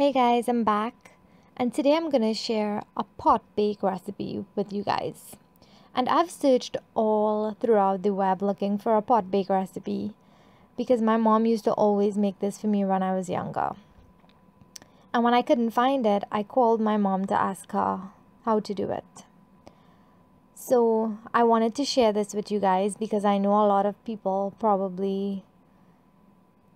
Hey guys, I'm back, and today I'm gonna share a pot bake recipe with you guys. And I've searched all throughout the web looking for a pot bake recipe because my mom used to always make this for me when I was younger. And when I couldn't find it, I called my mom to ask her how to do it. So I wanted to share this with you guys because I know a lot of people probably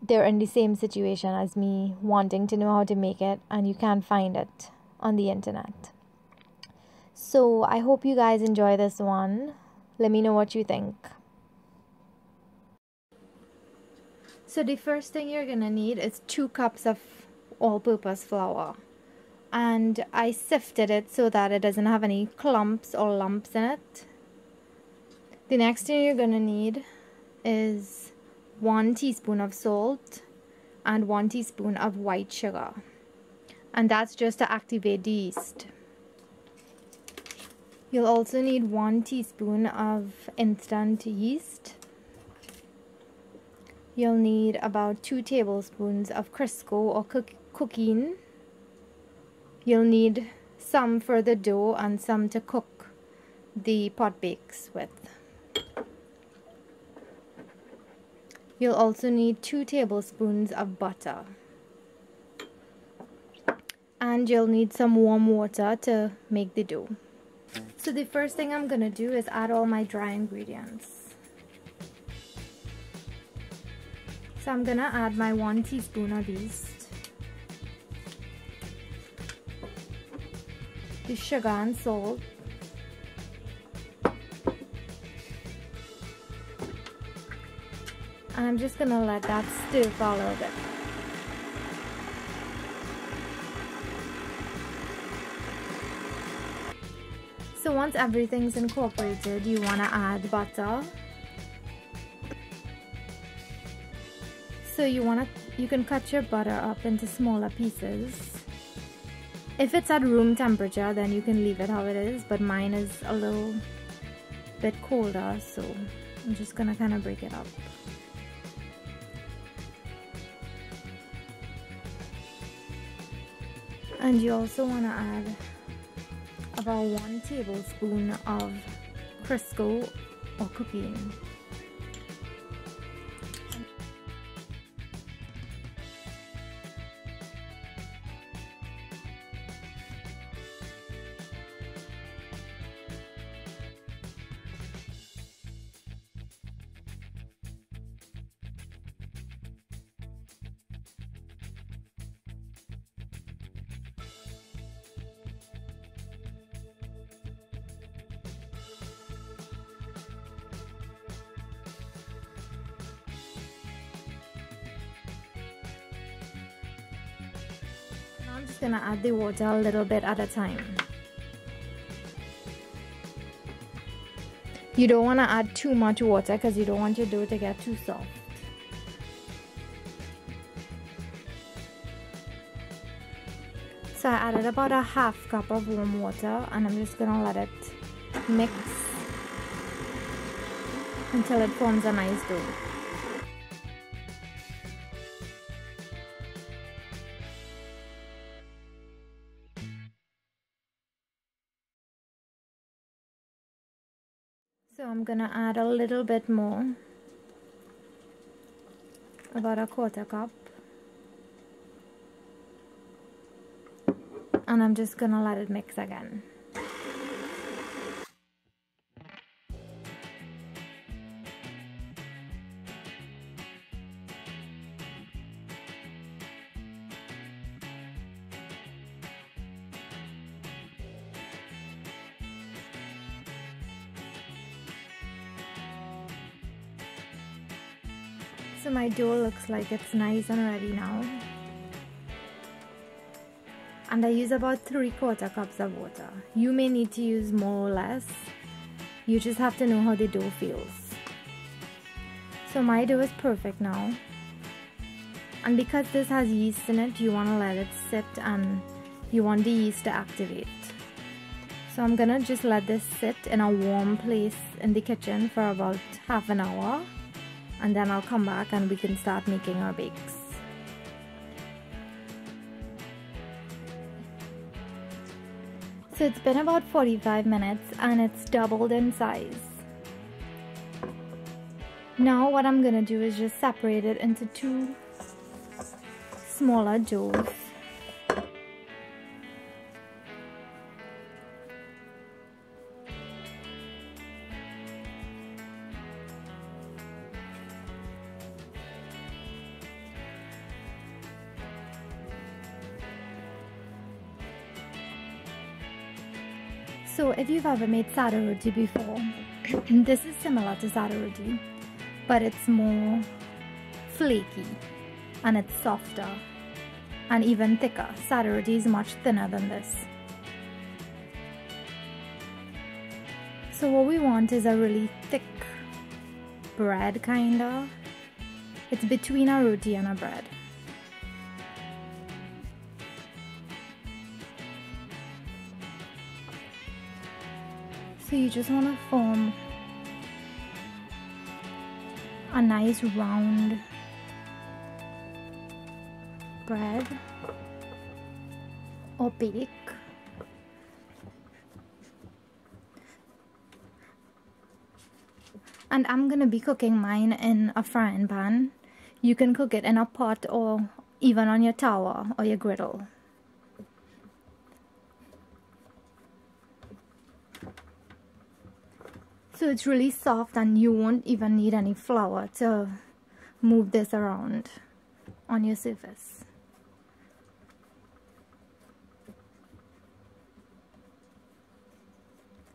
they're in the same situation as me, wanting to know how to make it, and you can't find it on the internet. So I hope you guys enjoy this one. Let me know what you think. So the first thing you're gonna need is 2 cups of all-purpose flour, and I sifted it so that it doesn't have any clumps or lumps in it. The next thing you're gonna need is 1 teaspoon of salt and 1 teaspoon of white sugar, and that's just to activate the yeast. You'll also need 1 teaspoon of instant yeast. You'll need about 2 tablespoons of Crisco or cooking. You'll need some for the dough and some to cook the pot bakes with. You'll also need 2 tablespoons of butter. And you'll need some warm water to make the dough. So the first thing I'm gonna do is add all my dry ingredients. So I'm gonna add my 1 teaspoon of yeast, the sugar and salt, and I'm just gonna let that stir for a little bit. So once everything's incorporated, you wanna add butter. So you can cut your butter up into smaller pieces. If it's at room temperature, then you can leave it how it is, but mine is a little bit colder, so I'm just gonna kind of break it up. And you also want to add about 1 tablespoon of Crisco or cooking. I'm just gonna add the water a little bit at a time. You don't want to add too much water because you don't want your dough to get too soft. So I added about a half cup of warm water, and I'm just gonna let it mix until it forms a nice dough. So I'm gonna add a little bit more, about a 1/4 cup, and I'm just gonna let it mix again. So my dough looks like it's nice and ready now. And I use about 3/4 cups of water. You may need to use more or less. You just have to know how the dough feels. So my dough is perfect now. And because this has yeast in it, you want to let it sit and you want the yeast to activate. So I'm gonna just let this sit in a warm place in the kitchen for about half an hour. And then I'll come back and we can start making our bakes. So it's been about 45 minutes and it's doubled in size. Now what I'm gonna do is just separate it into two smaller doughs. So if you've ever made sada roti before, this is similar to sada roti, but it's more flaky and it's softer and even thicker. Sada roti is much thinner than this. So what we want is a really thick bread kinda. It's between a roti and a bread. So you just want to form a nice round bread or bake. And I'm gonna be cooking mine in a frying pan. You can cook it in a pot or even on your tower or your griddle. So it's really soft and you won't even need any flour to move this around on your surface.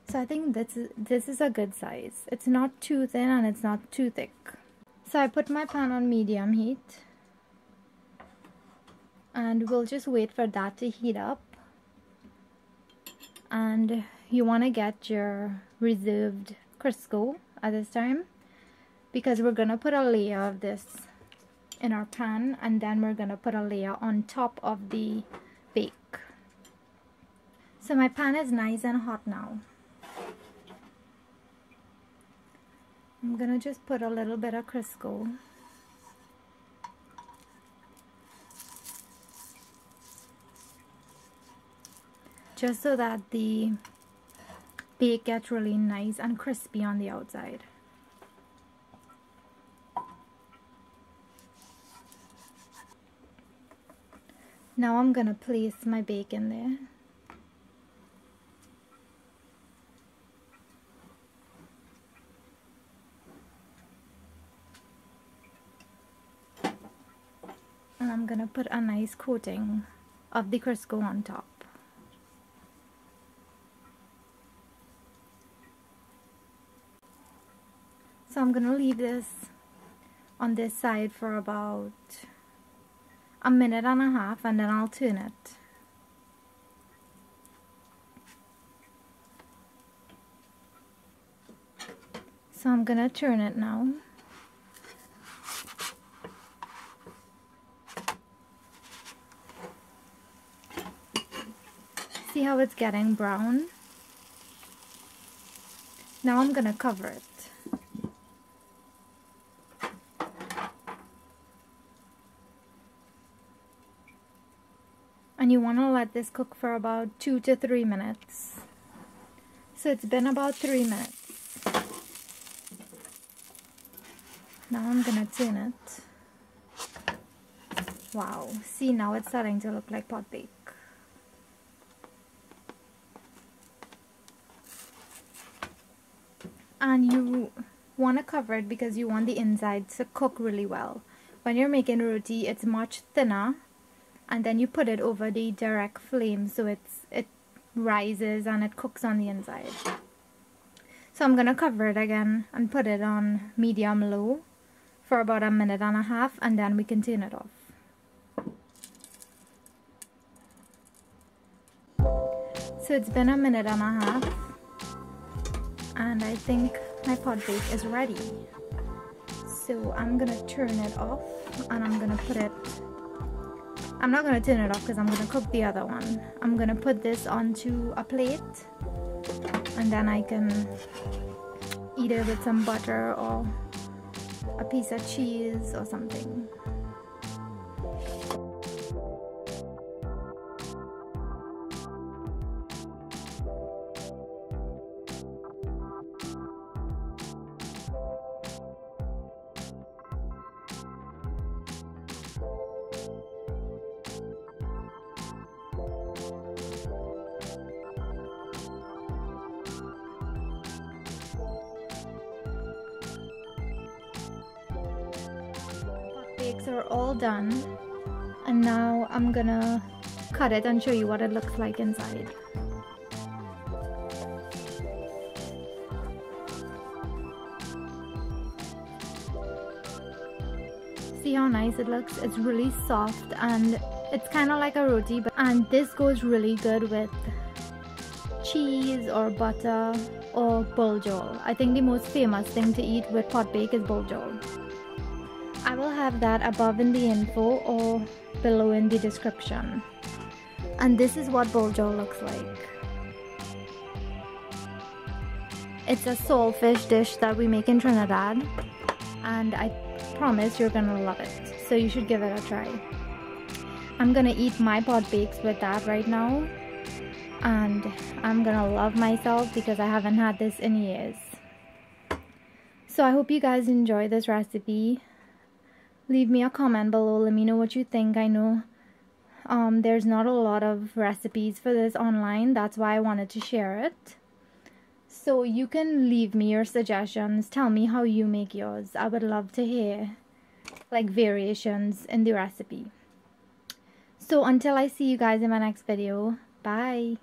So I think this is a good size. It's not too thin and it's not too thick. So I put my pan on medium heat and we'll just wait for that to heat up. And you want to get your reserved Crisco at this time, because we're gonna put a layer of this in our pan and then we're gonna put a layer on top of the bake. So my pan is nice and hot now. I'm gonna just put a little bit of Crisco. Just so that the bake gets really nice and crispy on the outside. Now I'm gonna place my bake in there. And I'm gonna put a nice coating of the Crisco on top. So I'm gonna leave this on this side for about a minute and a half and then I'll turn it. So I'm gonna turn it now. See how it's getting brown? Now I'm gonna cover it. And you want to let this cook for about 2 to 3 minutes. So it's been about 3 minutes. Now I'm gonna turn it. Wow, see, now it's starting to look like pot bake. And you want to cover it because you want the inside to cook really well. When you're making roti, it's much thinner. And then you put it over the direct flame so it rises and it cooks on the inside. So I'm gonna cover it again and put it on medium low for about a minute and a half and then we can turn it off. So it's been a minute and a half and I think my pot bake is ready. So I'm gonna turn it off and I'm gonna put it, I'm not going to turn it off because I'm going to cook the other one. I'm going to put this onto a plate and then I can eat it with some butter or a piece of cheese or something. bakes are all done, and now I'm gonna cut it and show you what it looks like inside. See how nice it looks? It's really soft and it's kind of like a roti, and this goes really good with cheese or butter or buljol. I think the most famous thing to eat with pot bake is buljol. I will have that above in the info or below in the description. And this is what buljol looks like. It's a saltfish dish that we make in Trinidad, and I promise you're gonna love it, so you should give it a try. I'm gonna eat my pot bakes with that right now, and I'm gonna love myself because I haven't had this in years. So I hope you guys enjoy this recipe. Leave me a comment below, let me know what you think. I know there's not a lot of recipes for this online, that's why I wanted to share it. So you can leave me your suggestions, tell me how you make yours. I would love to hear like variations in the recipe. So until I see you guys in my next video, bye.